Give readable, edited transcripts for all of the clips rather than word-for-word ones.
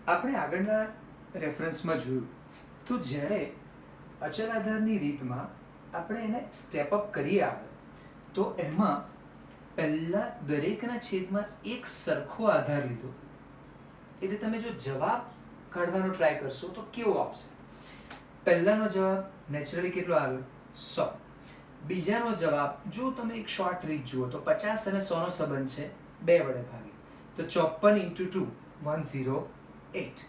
આપણે આગળના રેફરન્સમાં જોયું તો જ્યારે અચલ આધારની રીતમાં આપણે એને સ્ટેપ અપ કરીએ આગળ તો એમાં પહેલા દરેકના છેદમાં એક સરખો આધાર લીધો, એટલે તમે જો જવાબ કાઢવાનો ટ્રાય કરશો તો કેવો આવશે? પહેલાનો જવાબ નેચરલી કેટલો આવ્યો? 100. બીજાનો જવાબ જો તમે એક શોર્ટ રીત જુઓ તો 50 અને 100 નો સંબંધ છે 2 વડે ભાગી, તો 54 × 2 108.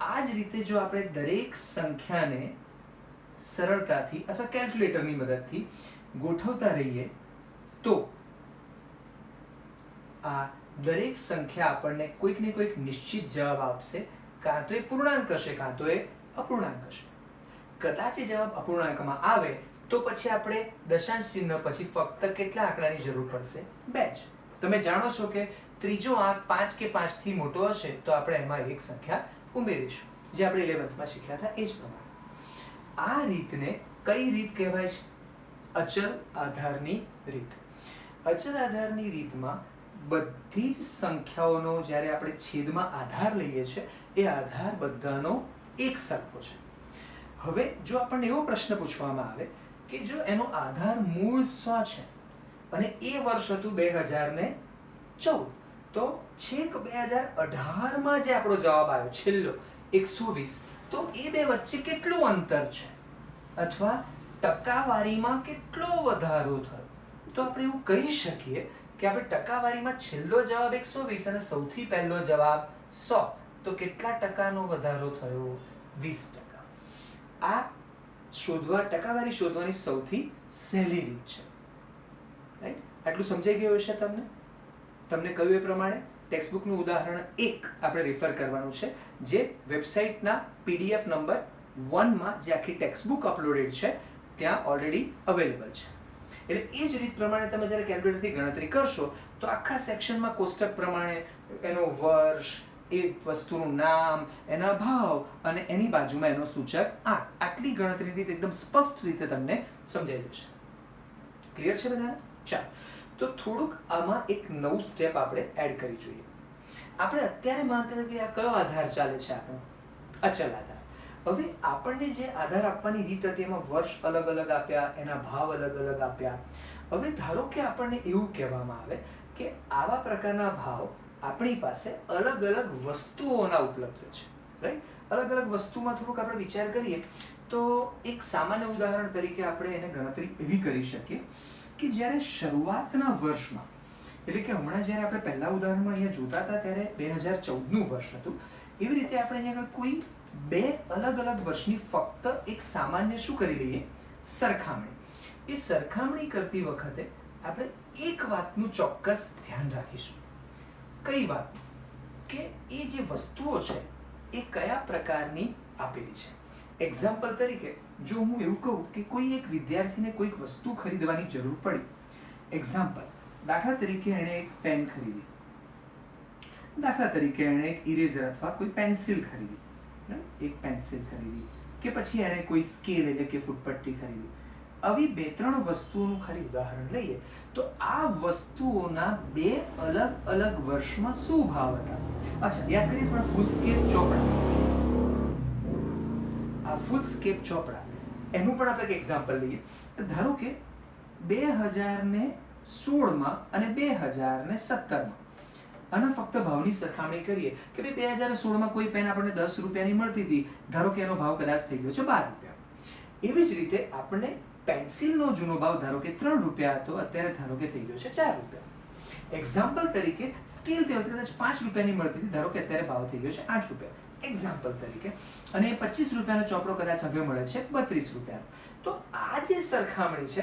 આ જ રીતે જો આપણે દરેક સંખ્યાને સરળતાથી અથવા કેલ્ક્યુલેટરની મદદથી ગોઠવતા રહીએ તો આ દરેક સંખ્યા આપણને કોઈક ને કોઈક નિશ્ચિત જવાબ આપશે, કાં તો એ પૂર્ણાંક હશે કાં તો એ અપૂર્ણાંક હશે. કદાચ એ જવાબ અપૂર્ણાંકમાં આવે તો પછી આપણે દશાંશ ચિહ્ન પછી ફક્ત કેટલા આંકડાની જરૂર પડશે? 2 જ. તમે જાણો છો કે ત્રીજો આંક 5 કે 5 થી મોટો હશે તો આપણે એમાં એક સંખ્યા ઉમેરીશું, જે આપણે 11th માં શીખ્યા હતા એ જ પ્રમાણે. આ રીતને કઈ રીત કહેવાય છે? અચલ આધારની રીત. અચલ આધારની રીતમાં બધી જ સંખ્યાઓનો જ્યારે આપણે છેદમાં આધાર લઈએ છીએ એ આધાર બધાનો એક સરખો છે. હવે જો આપણને એવો પ્રશ્ન પૂછવામાં આવે કે જો એનો આધાર મૂળ 100 છે અને એ વર્ષ હતું 2014, તો છેક 2018માં જે આપણો જવાબ આવ્યો છેલ્લો 120, તો એ બે વચ્ચે કેટલું અંતર છે અથવા ટકાવારીમાં કેટલો વધારો થયો? તો આપણે એવું કહી શકીએ કે આપણે ટકાવારીમાં છેલ્લો જવાબ 120 અને સૌથી પહેલો જવાબ 100, તો કેટલા ટકાનો વધારો થયો? 20%. આ ટકાવારી શોધવાની સૌથી સહેલી રીત છે. રાઈટ? આટલું સમજાઈ ગયું હશે તમને? તમને કહ્યું એ પ્રમાણે ટેક્સ્ટબુકનું ઉદાહરણ 1 આપણે રેફર કરવાનું છે, જે વેબસાઇટના PDF નંબર 1 માં જે આખી ટેક્સ્ટબુક અપલોડેડ છે ત્યાં ઓલરેડી અવેલેબલ છે. એટલે એ જ રીત પ્રમાણે તમે જ્યારે કેલ્ક્યુલેટરથી ગણતરી કરશો તો આખા સેક્શનમાં કોષ્ટક પ્રમાણે એનો વર્ષ, એ વસ્તુનું નામ, એના ભાવ અને એની બાજુમાં એનો સૂચક આંક, આટલી ગણતરીની રીત એકદમ સ્પષ્ટ રીતે તમને સમજાઈ જશે. ક્લિયર છે બધાને? ચાલો, તો થોડુંક આમાં એક નવું સ્ટેપ આપણે એડ કરી જોઈએ. આપણે અત્યારે માનતા હતા કે આ કયો આધાર ચાલે છે આપણો? અચલ આધાર. હવે આપણને જે આધાર આપવાની રીત હતી એમાં વર્ષ અલગ અલગ આપ્યા, એના ભાવ અલગ અલગ આપ્યા. હવે ધારો કે આપણને એવું કહેવામાં આવે કે આવા પ્રકારના ભાવ આપણી પાસે અલગ અલગ વસ્તુઓના ઉપલબ્ધ છે. રાઈટ? અલગ અલગ વસ્તુમાં થોડુંક આપણે વિચાર કરીએ તો એક સામાન્ય ઉદાહરણ તરીકે આપણે એને ગણતરી એવી કરી શકીએ કે જ્યારે શરૂઆતના વર્ષમાં, એટલે કે હમણાં જ્યારે આપણે પહેલા ઉદાહરણમાં અહીંયા જોતા હતા ત્યારે 2014નું વર્ષ હતું, એવી રીતે આપણે અહીંયા કોઈ બે અલગ અલગ વર્ષની ફક્ત એક સામાન્ય શું કરી લઈએ? સરખામણી. એ સરખામણી કરતી વખતે આપણે એક વાતનું ચોક્કસ ધ્યાન રાખીશું. કઈ વાત? કે એ જે વસ્તુઓ છે એ કયા પ્રકારની આપેલી છે. એક્ઝામ્પલ તરીકે જો હું એવું કહું કે કોઈ એક વિદ્યાર્થીને કોઈક વસ્તુ ખરીદવાની જરૂર પડી, એક્ઝામ્પલ દાખલા તરીકે એણે એક પેન ખરીદી, દાખલા તરીકે એણે એક ઇરેઝર અથવા કોઈ પેન્સિલ ખરીદી, એક પેન્સિલ ખરીદી, કે પછી એણે કોઈ સ્કેલ એટલે કે ફૂટપટ્ટી ખરીદી. આવી 2-3 વસ્તુઓનું ખાલી ઉદાહરણ લઈએ તો આ વસ્તુઓના બે અલગ અલગ વર્ષમાં શું ભાવ હતા? અચ્છા, યાદ કરીએ થોડા ફૂલ સ્કેપ ચોપડા. આ ફૂલ સ્કેપ ચોપડા એનું પણ આપણે એક એક્ઝામ્પલ લઈએ. ધારો કે 2016માં અને 2017માં આના ફક્ત ભાવની સરખામણી કરીએ કે ભાઈ 2016માં કોઈ પેન આપણને 10 રૂપિયાની મળતી હતી, ધારો કે એનો ભાવ કદાચ થઈ ગયો છે 12 રૂપિયા. એવી જ રીતે આપણને પેન્સિલનો જૂનો ભાવ ધારો કે 3 રૂપિયા હતો, અત્યારે ધારો કે થઈ ગયો છે 4 રૂપિયા. એક્ઝામ્પલ તરીકે સ્કેલ તે વખતે કદાચ 5 રૂપિયાની મળતી હતી, ધારો કે અત્યારે ભાવ થઈ ગયો છે 8 રૂપિયા. એક્ઝામ્પલ તરીકે. અને 25 રૂપિયાનો ચોપડો કદાચ હવે મળે છે 32 રૂપિયાનો. તો આ જે સરખામણી છે,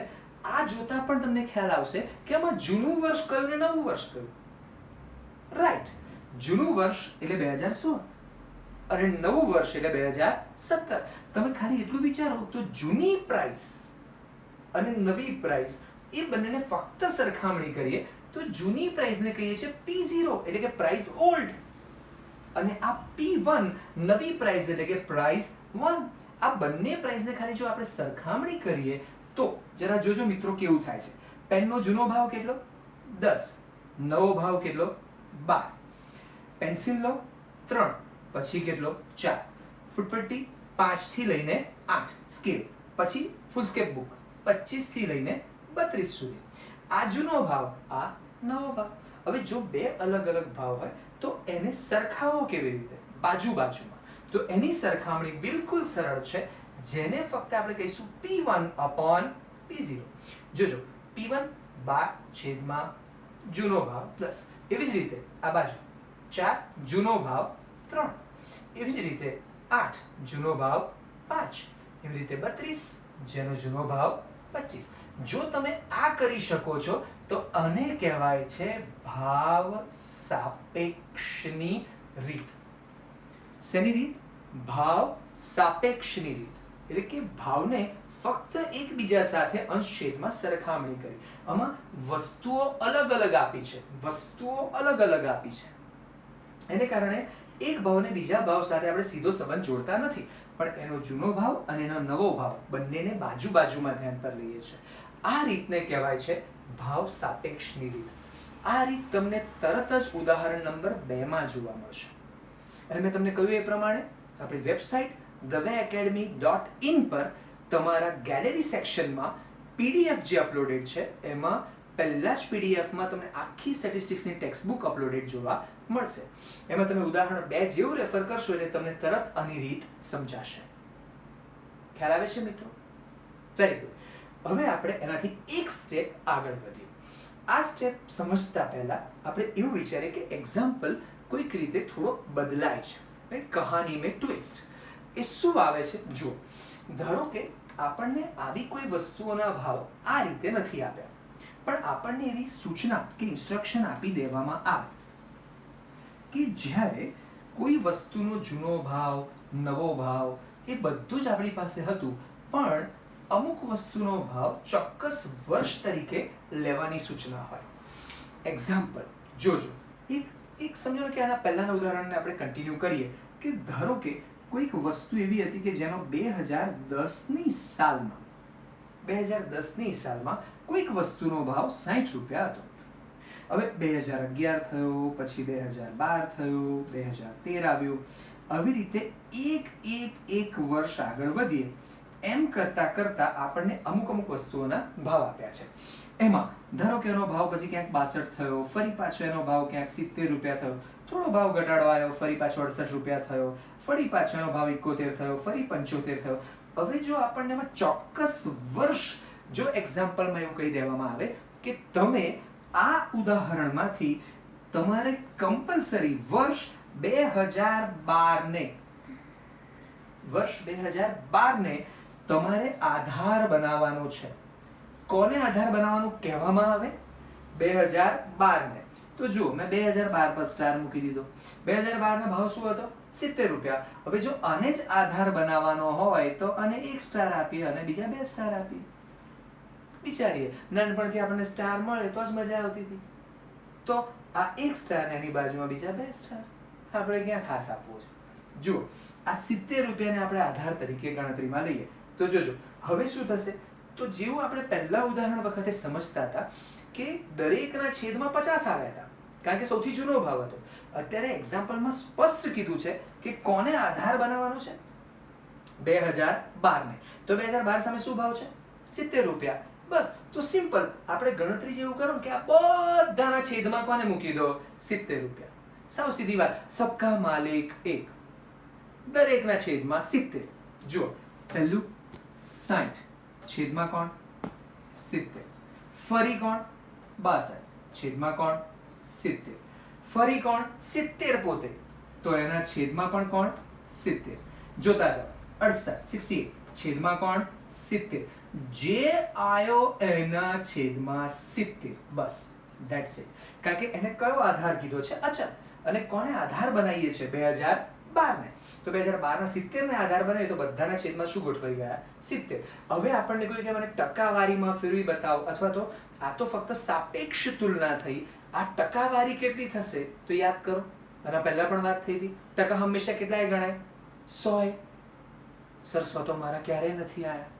આ જોતા પણ તમને ખ્યાલ આવશે કે આમાં જૂનું વર્ષ કયું ને નવું વર્ષ કયું. રાઈટ? જૂનું વર્ષ એટલે 2016 અને નવું વર્ષ એટલે 2017. તમે ખાલી એટલું વિચારો તો જૂની પ્રાઇસ અને નવી પ્રાઇસ એ બંનેને ફક્ત સરખામણી કરીએ તો જૂની પ્રાઇસને કહીએ છીએ P0 એટલે કે પ્રાઇસ ઓલ્ડ, અને આ P1 નવી પ્રાઇસ એટલે કે પ્રાઇસ 1. આ બંને પ્રાઇસને ખાલી જો આપણે સરખામણી કરીએ તો જરા જોજો મિત્રો કેવું થાય છે. પેનનો જૂનો ભાવ કેટલો? 10. નવો ભાવ કેટલો? 12. પેન્સિલ લો 3, પછી કેટલો 4, ફૂટપટ્ટી 5 થી લઈને 8, સ્કેલ પછી ફૂલ સ્કેપ બુક 25 થી લઈને 32 સુધી. આ જૂનો ભાવ, આ નવો ભાવ. હવે જો બે અલગ અલગ ભાવ હોય તો એને સરખાવો કેવી રીતે? બાજુ બાજુમાં. તો એની સરખામણી બિલકુલ સરળ છે, જેને ફક્ત આપણે કહીશું P1 upon P0. જોજો, P1 12 જૂનો ભાવ પ્લસ, એવી જ રીતે આ બાજુ 4 જૂનો ભાવ 3, એવી જ રીતે 8 જૂનો ભાવ 5, એવી રીતે 32 જેનો જૂનો ભાવ 25. જો તમે આ કરી શકો છો તો આને કહેવાય છે ભાવ સાપેક્ષની રીત. શેની રીત? ભાવ સાપેક્ષની રીત. એટલે કે ભાવને ફક્ત એકબીજા સાથે અંશ છેદમાં સરખામણી કરી. આમાં વસ્તુઓ અલગ અલગ આપી છે, એને કારણે એક ભાવને બીજા ભાવ સાથે આપણે સીધો સંબંધ જોડતા નથી, પણ એનો જૂનો ભાવ અને એનો નવો ભાવ બંનેને બાજુ બાજુમાં ધ્યાન પર લઈએ છીએ. આ રીતને કહેવાય છે ભાવ સાપેક્ષની રીત. આ રીત તમને તરત જ ઉદાહરણ નંબર 2 માં જોવા મળશે. અને મેં તમને કહ્યું એ પ્રમાણે આપણી વેબસાઇટ theWayAcademy.in પર તમારા ગેલેરી સેક્શનમાં PDF જે અપલોડેડ છે એમાં પહેલા જ PDFમાં તમને આખી સ્ટેટિસ્ટિક્સની ટેક્સ્ટબુક અપલોડેડ જોવા મળશે. એમાં તમે ઉદાહરણ 2 જેવું રેફર કરશો એટલે તમને તરત આની રીત સમજાશે. ખ્યાલ આવે છે મિત્રો? Very good. હવે આપણે એનાથી એક સ્ટેપ આગળ વધીએ. આ સ્ટેપ સમજતા પહેલા આપણે એવું વિચારીએ કે એક્ઝામ્પલ કોઈક રીતે થોડો બદલાય છે, રાઈટ? કહાની મેં ટ્વિસ્ટ. એ શું આવે છે? જુઓ, ધારો કે આપણને આવી કોઈ વસ્તુઓના ભાવ આ રીતે નથી આપ્યા, પણ આપણને એવી સૂચના કે ઇન્સ્ટ્રક્શન આપી દેવામાં આવે કે જ્યારે કોઈ વસ્તુનો જૂનો ભાવ, નવો ભાવ એ બધું જ આપણી પાસે હતું, પણ અમુક વસ્તુનો ભાવ ચોક્કસ વર્ષ તરીકે લેવાની સૂચના હોય. એક્ઝામ્પલ જોજો. એક સમજો કે આના પહેલાના ઉદાહરણને આપણે કન્ટિન્યુ કરીએ કે ધારો કે કોઈક વસ્તુ એવી હતી કે જેનો 2010ની સાલમાં કોઈક વસ્તુનો ભાવ 60 રૂપિયા હતો. હવે 2011 થયો, પછી 2012 થયો, 2013 આવ્યો. આવી રીતે એક વર્ષ આગળ વધીએ એમ કરતા આપણને અમુક વસ્તુઓના ભાવ આપ્યા છે. એમાં ધારો કે એનો ભાવ પછી ક્યાંક 62 થયો, ફરી પાછો એનો ભાવ ક્યાંક 70 રૂપિયા થયો, થોડો ભાવ ઘટાડો આવ્યો, ફરી પાછો 68 રૂપિયા થયો, ફરી પાછો એનો ભાવ 71 થયો, ફરી 75 થયો. હવે જો આપણને એમાં ચોક્કસ વર્ષ જો એક્ઝામ્પલમાં એવું કહી દેવામાં આવે કે તમે આ ઉદાહરણમાંથી તમારે કમ્પલસરી વર્ષ 2012 ને તમારે આધાર બનાવવાનો છે. કોને આધાર બનાવવાનું કહેવામાં આવે? 2012 ને. તો જુઓ, મેં 2012 પર સ્ટાર મૂકી દીધો. 2012 નો ભાવ શું હતો? 70 રૂપિયા. હવે જો આને જ આધાર બનાવવાનો હોય તો આને 1 સ્ટાર આપીએ અને બીજા 2 સ્ટાર આપીએ. વિચારીએ, નાનપણથી આપણને સ્ટાર મળે તો જ મજા આવતી હતી. તો આ 1 સ્ટાર ને એની બાજુમાં બીજા 2 સ્ટાર આપણે ક્યાં ખાસ આપવો છે? જુઓ, આ 70 રૂપિયાને આપણે આધાર તરીકે ગણતરીમાં લઈએ તો જોજો હવે શું થશે. તો જેવું આપણે પહેલા ઉદાહરણ વખતે સમજતા હતા કે દરેકના છેદમાં 50 આવ્યા હતા, કારણ કે સૌથી જૂનો ભાવ હતો. અત્યારે એક્ઝામ્પલમાં સ્પષ્ટ કીધું છે કે કોને આધાર બનાવવાનો છે? 2012 ને. તો 2012 સામે શું ભાવ છે? 70 રૂપિયા. બસ, તો સિમ્પલ આપણે ગણતરી જેવું કરો કે આ બધાના છેદમાં કોને મૂકી દો? 70 રૂપિયા. સાવ સીધી વાત. સબકા માલિક 1, દરેકના છેદમાં 70. જુઓ, પહેલું 60, છેદમાં કોણ? 70. ફરી કોણ? 62, છેદમાં કોણ? 70. ફરી કોણ? 70 પોતે, તો એના છેદમાં પણ કોણ? 70. જોતા જાઓ, 68, છેદમાં કોણ? 70. જે આયો એના છેદમાં 70. બસ, ધેટ્સ ઇટ. કારણ કે એને કયો આધાર કીધો છે? અચળ. અને કોને આધાર બનાવીએ છે? 2012 ને. તો 2012 ના 70 ને આધાર બનાવીએ તો બધાના છેદમાં શું ગોઠવાઈ ગયા? 70. હવે આપણને કોઈ કે મને ટકાવારીમાં ફેરવી બતાવો, અથવા તો આ તો ફક્ત સાપેક્ષ તુલના થઈ, આ ટકાવારી કેટલી થશે? તો યાદ કરો, આના પહેલા પણ વાત થઈ હતી. ટકા હંમેશા કેટલાય ગણાય? 100. સર 100 તો મારા ક્યારેય નથી આયા.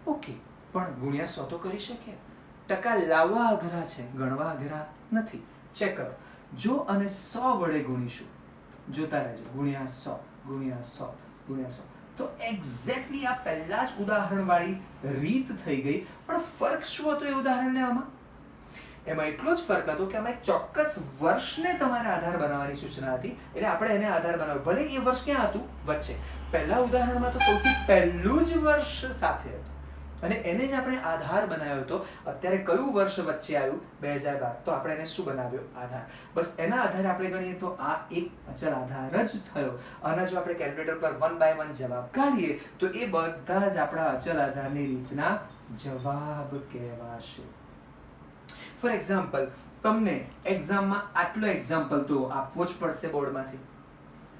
ઓકે, પણ ગુણ્યા 100 તો કરી શકીએ. ટકા લાવવા અઘરા છે, ગણવા અઘરા નથી. ચેક કરો, જો અને 100 વડે ગુણીશું, જોતા રહેજો, ગુણ્યા 100 ગુણ્યા 100 ગુણ્યા 100. તો એક્ઝેક્ટલી આ પહેલા જ ઉદાહરણ વાળી રીત થઈ ગઈ. પણ ફરક શું હતો એ ઉદાહરણને આમાં? એમાં એટલો જ ફરક હતો કે આમાં એક ચોક્કસ વર્ષને તમારે આધાર બનાવવાની સૂચના હતી, એટલે આપણે એને આધાર બનાવ્યો. ભલે એ વર્ષ ક્યાં હતું? વચ્ચે. પહેલા ઉદાહરણમાં તો સૌથી પહેલું જ વર્ષ સાથે હતું અને એને જ આપણે આધાર બનાવ્યો હતો. અત્યારે કયું વર્ષ વચ્ચે આવ્યું? 2012. તો આપણે એને શું બનાવ્યો? આધાર. બસ એના આધારે આપણે ગણીએ તો આ એક અચલ આધાર જ થયો. અને જો આપણે કેલ્ક્યુલેટર પર 1 by 1 જવાબ કાઢીએ તો એ બધા જ આપણા અચલ આધારની રીતના જવાબ કહેવાશે. ફોર એક્ઝામ્પલ, તમને એક્ઝામમાં આટલો એક્ઝામ્પલ તો આપવો જ પડશે બોર્ડમાંથી.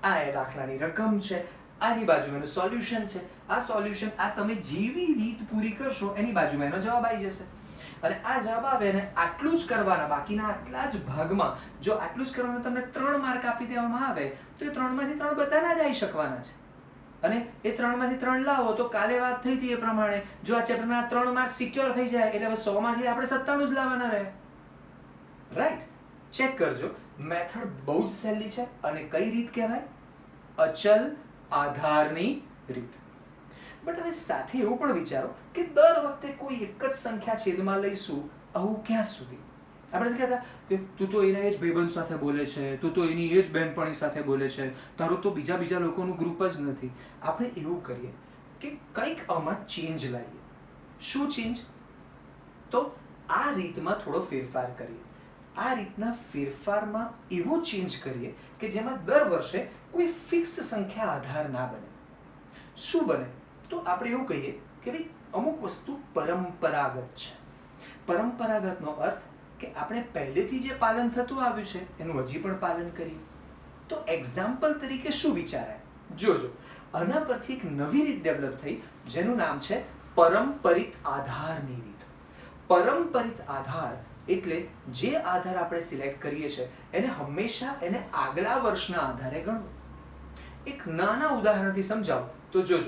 આ એ દાખલાની રકમ છે, આની બાજુમાં એનું સોલ્યુશન છે. આ સોલ્યુશન આ તમે જેવી રીત પૂરી કરશો એની બાજુમાં એનો જવાબ આવી જશે. અને આ જવાબ આવે ને આટલું જ કરવાના, બાકીના આટલા જ ભાગમાં જો આટલું જ કરવાનું તમને 3 માર્ક આપી દેવામાં આવે તો એ 3 માંથી 3 બધાના જ આવી શકવાના છે. અને એ 3 માંથી 3 લાવો તો કાલે વાત થઈ હતી એ પ્રમાણે જો આ ચેપ્ટરના 3 માર્ક સિક્યોર થઈ જાય એટલે હવે 100 માંથી આપણે 97 જ લાવવાના રહે. રાઈટ? ચેક કરજો, મેથડ બહુ જ સહેલી છે. અને કઈ રીત કહેવાય? અચલ આધારની રીત. બટ હવે સાથે એવું પણ વિચારો કે દર વખતે કોઈ એક જ સંખ્યા છેદમાં લઈશું, આવું ક્યાં સુધી? આપણે કહેતા કે તું તો એના એ જ ભાઈબંધ સાથે બોલે છે, તું તો એની એ જ બહેનપણી સાથે બોલે છે, તારું તો બીજા લોકોનું ગ્રુપ જ નથી. આપણે એવું કરીએ કે કંઈક આમાં ચેન્જ લાવીએ. શું ચેન્જ? તો આ રીતમાં થોડો ફેરફાર કરીએ. આ રીતના ફેરફારમાં એવો ચેન્જ કરીએ કે જેમાં દર વર્ષે કોઈ ફિક્સ સંખ્યા આધાર ના બને. શું બને? તો આપણે એવું કહીએ કે ભાઈ અમુક વસ્તુ પરંપરાગત છે. પરંપરાગતનો અર્થ કે આપણે પહેલેથી જે પાલન થતું આવ્યું છે એનું હજી પણ પાલન કરીએ. તો એક્ઝામ્પલ તરીકે શું વિચારાય? જોજો, આના પરથી એક નવી રીત ડેવલપ થઈ જેનું નામ છે પરંપરિત આધારની રીત. પરંપરિત આધાર એટલે જે આધાર આપણે સિલેક્ટ કરીએ છીએ એને હંમેશા એને આગલા વર્ષના આધારે ગણવું. એક નાના ઉદાહરણથી સમજાવું તો જોજો.